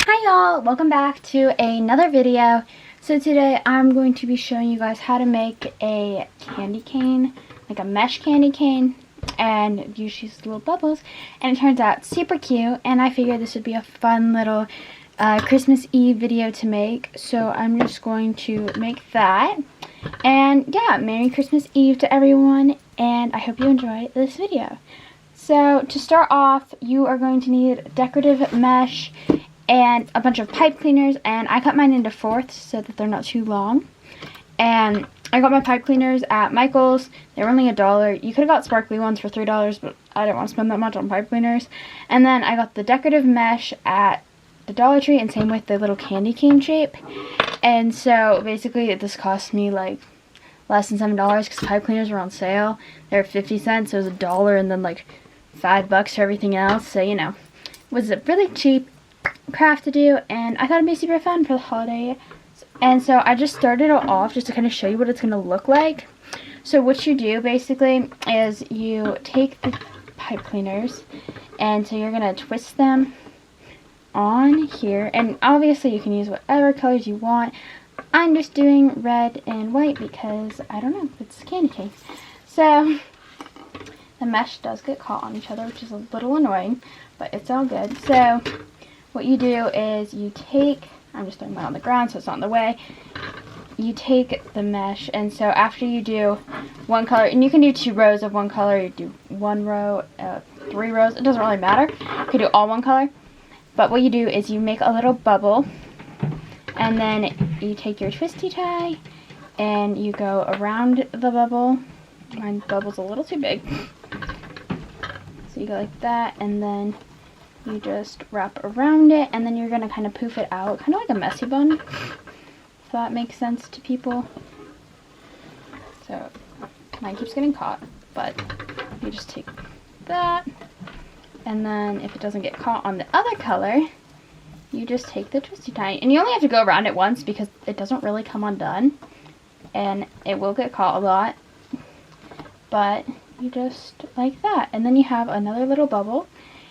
Hi y'all, welcome back to another video. So today I'm going to be showing you guys how to make a candy cane, like a mesh candy cane, and use these little bubbles, and it turns out super cute, and I figured this would be a fun little Christmas Eve video to make. So I'm just going to make that, and yeah, Merry Christmas Eve to everyone, and I hope you enjoy this video. So to start off, you are going to need decorative mesh and a bunch of pipe cleaners, and I cut mine into fourths so that they're not too long. And I got my pipe cleaners at Michael's. They were only $1. You could have got sparkly ones for $3, but I didn't want to spend that much on pipe cleaners. And then I got the decorative mesh at the Dollar Tree, and same with the little candy cane shape. And so basically this cost me like less than $7 because pipe cleaners were on sale. They were 50 cents, so it was $1 and then like $5 for everything else. So, you know, it was a really cheap craft to do, and I thought it'd be super fun for the holiday. And so I just started it off just to kind of show you what it's going to look like. So what you do basically is you take the pipe cleaners, and so you're going to twist them on here, and obviously you can use whatever colors you want. I'm just doing red and white because I don't know, it's candy cane. So the mesh does get caught on each other, which is a little annoying, but it's all good. So what you do is you take, I'm just throwing mine on the ground so it's not in the way. You take the mesh, and so after you do one color, and you can do 2 rows of one color, you do 1 row, 3 rows, it doesn't really matter. You can do all one color. But what you do is you make a little bubble, and then you take your twisty tie and you go around the bubble. My bubble's a little too big. So you go like that, and then you just wrap around it, and then you're going to kind of poof it out, kind of like a messy bun, if that makes sense to people. So mine keeps getting caught, but you just take that, and then if it doesn't get caught on the other color, you just take the twisty tie, and you only have to go around it once because it doesn't really come undone, and it will get caught a lot, but you just like that, and then you have another little bubble.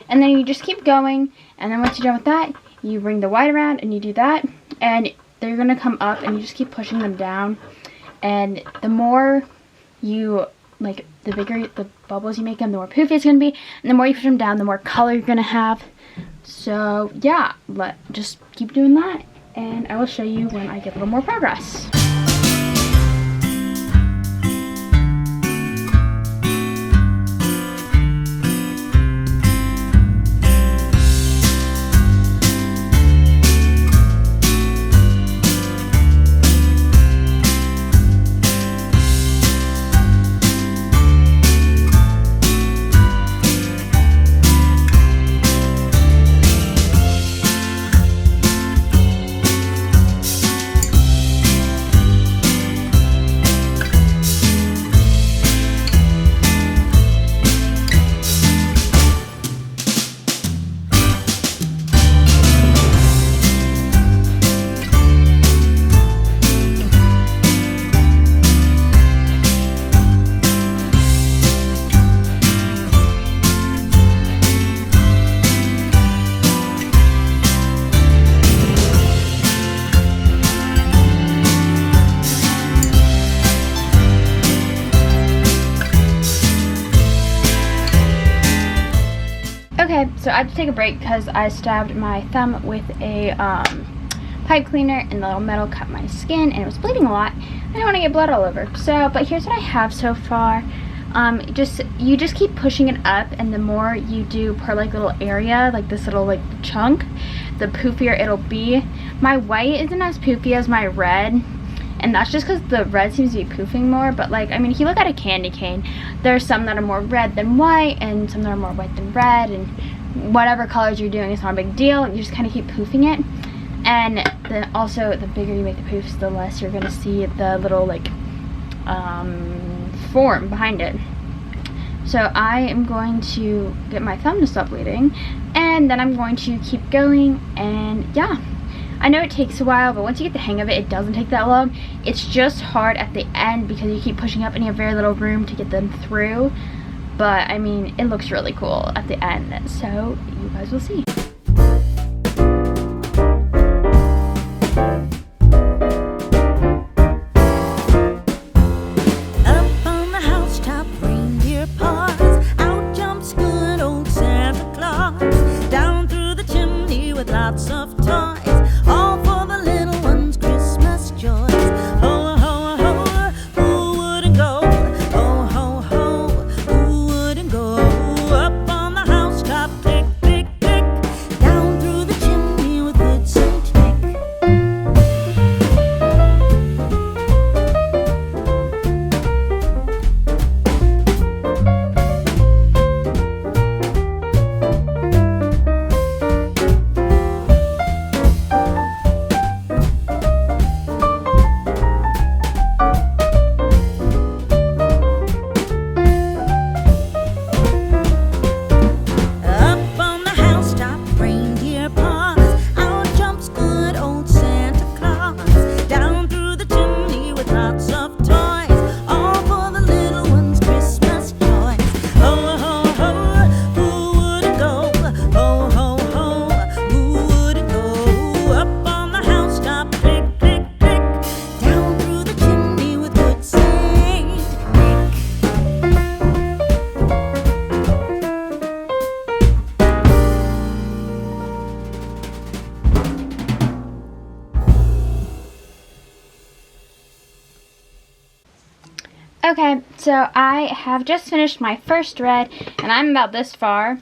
And then you just keep going, and then once you're done with that, you bring the white around and you do that, and they're going to come up, and you just keep pushing them down. And the more you, like, the bigger the bubbles you make them, the more poofy it's going to be, and the more you push them down, the more color you're going to have. So yeah, just keep doing that, and I will show you when I get a little more progress. Okay, so I had to take a break because I stabbed my thumb with a pipe cleaner, and the little metal cut my skin, and it was bleeding a lot. I don't want to get blood all over. So, but here's what I have so far. You just keep pushing it up, and the more you do per like little area, like this little like chunk, the poofier it'll be. My white isn't as poofy as my red, and that's just because the red seems to be poofing more. But like, I mean, if you look at a candy cane, there's some that are more red than white, and some that are more white than red, and whatever colors you're doing, it's not a big deal. You just kind of keep poofing it, and then also the bigger you make the poofs, the less you're gonna see the little like form behind it. So I am going to get my thumb to stop bleeding, and then I'm going to keep going, and yeah. I know it takes a while, but once you get the hang of it, it doesn't take that long. It's just hard at the end because you keep pushing up and you have very little room to get them through. But, I mean, it looks really cool at the end, so you guys will see. lots of toys, all for the little ones' Christmas joys. Ho, ho, ho, who wouldn't go? Ho, ho, ho, who wouldn't go? Up on the housetop, tick, tick, tick, down through the chimney with good Saint Nick. Up on the housetop, reindeer paws, out jumps good old Santa Claus. Down through the chimney with lots of toys, all for the little ones' Christmas joys. Ho, ho, ho, who wouldn't go? Ho, ho, ho, who wouldn't go? Up on the housetop, click, click, click, down through the chimney with good Saint Nick. Okay, so I have just finished my first red, and I'm about this far,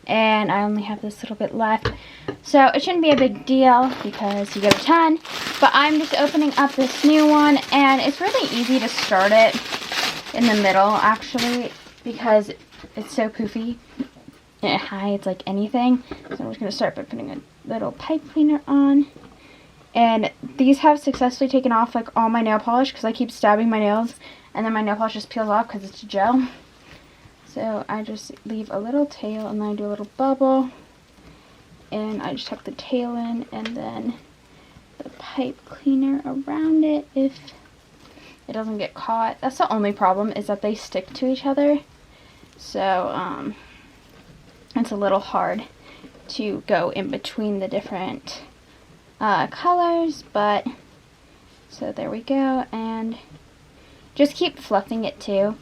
and I only have this little bit left. So it shouldn't be a big deal because you get a ton, but I'm just opening up this new one, and it's really easy to start it in the middle, actually, because it's so poofy. It hides like anything. So I'm just going to start by putting a little pipe cleaner on. And these have successfully taken off like all my nail polish because I keep stabbing my nails and then my nail polish just peels off because it's gel. So I just leave a little tail and then I do a little bubble. And I just tuck the tail in and then the pipe cleaner around it if it doesn't get caught. That's the only problem, is that they stick to each other. So it's a little hard to go in between the different colors, but so there we go, and just keep fluffing it too.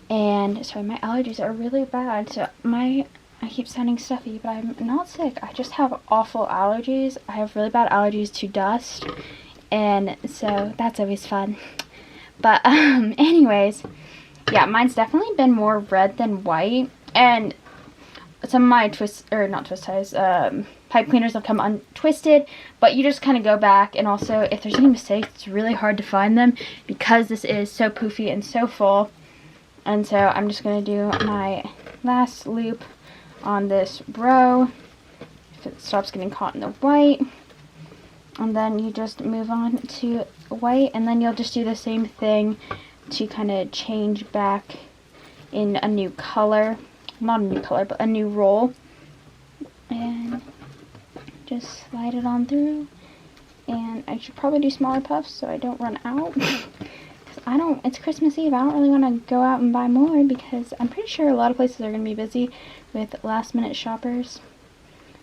And sorry, my allergies are really bad, so I keep sounding stuffy, but I'm not sick. I just have awful allergies. I have really bad allergies to dust, and so that's always fun. But anyways, yeah, mine's definitely been more red than white, and some of my pipe cleaners have come untwisted, but you just kind of go back, and also if there's any mistakes, it's really hard to find them because this is so poofy and so full. And so I'm just going to do my last loop on this row if it stops getting caught in the white, and then you just move on to white, and then you'll just do the same thing to kind of change back in a new color. Not a new color, but a new roll. And just slide it on through. And I should probably do smaller puffs so I don't run out. Because it's Christmas Eve. I don't really want to go out and buy more because I'm pretty sure a lot of places are going to be busy with last minute shoppers.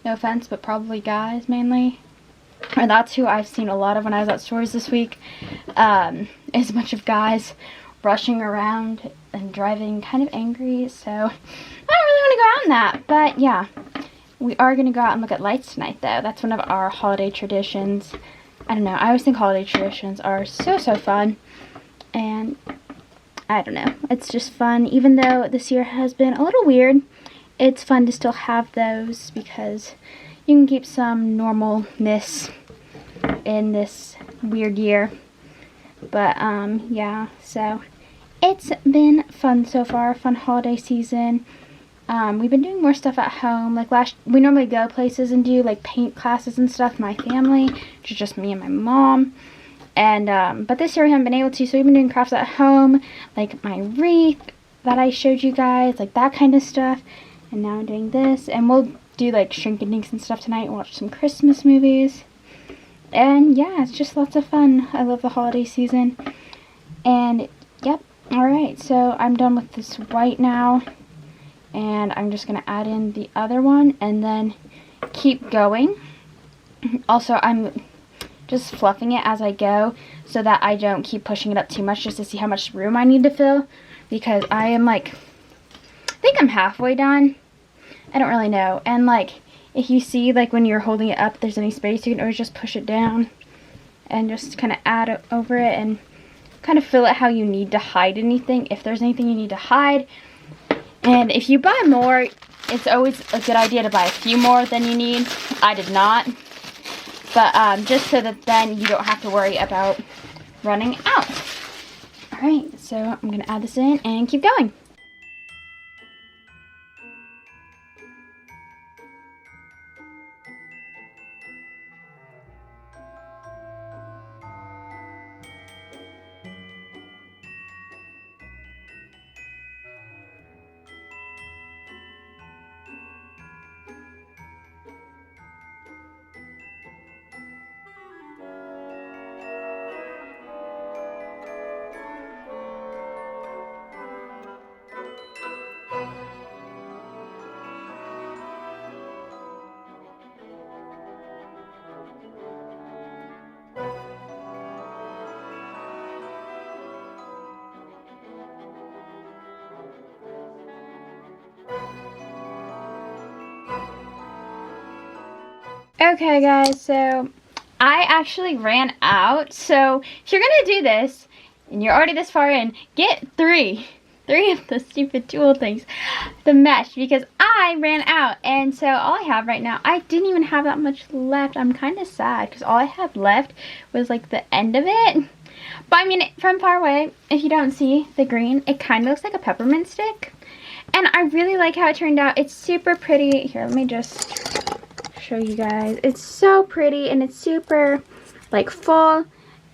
No offense, but probably guys mainly. Or that's who I've seen a lot of when I was at stores this week. Is a bunch of guys rushing around and driving kind of angry, so I don't really want to go out on that. But yeah, we are going to go out and look at lights tonight though. That's one of our holiday traditions. I don't know, I always think holiday traditions are so fun, and I don't know, it's just fun. Even though this year has been a little weird, it's fun to still have those because you can keep some normalness in this weird year. But yeah, so it's been fun so far, fun holiday season. We've been doing more stuff at home. Like we normally go places and do like paint classes and stuff, my family, which is just me and my mom. And but this year we haven't been able to, so we've been doing crafts at home, like my wreath that I showed you guys, like that kind of stuff. And now I'm doing this, and we'll do like shrink-a-dinks and stuff tonight and watch some Christmas movies. And yeah, it's just lots of fun. I love the holiday season. And yep, alright, so I'm done with this white now. And I'm just going to add in the other one and then keep going. Also, I'm just fluffing it as I go so that I don't keep pushing it up too much, just to see how much room I need to fill. Because I am like, I think I'm halfway done. I don't really know. And like, if you see like when you're holding it up, if there's any space, you can always just push it down and just kind of add it over it and kind of fill it how you need to hide anything, if there's anything you need to hide. And if you buy more, it's always a good idea to buy a few more than you need. I did not. But just so that then you don't have to worry about running out. Alright, so I'm going to add this in and keep going. Okay guys, so I actually ran out. So if you're gonna do this and you're already this far in, get three of the stupid tool things, the mesh, because I ran out. And so all I have right now, I didn't even have that much left. I'm kind of sad because all I had left was like the end of it. But I mean, from far away, if you don't see the green, it kind of looks like a peppermint stick. And I really like how it turned out. It's super pretty. Here, let me just show you guys. It's so pretty and it's super like full.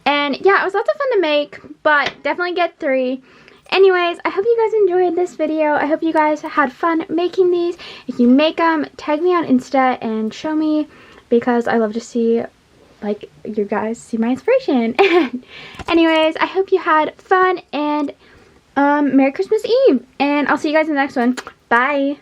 And yeah, it was lots of fun to make, but definitely get 3. Anyways, I hope you guys enjoyed this video. I hope you guys had fun making these. If you make them, tag me on Insta and show me, because I love to see like you guys see my inspiration. Anyways, I hope you had fun, and Merry Christmas Eve, and I'll see you guys in the next one. Bye.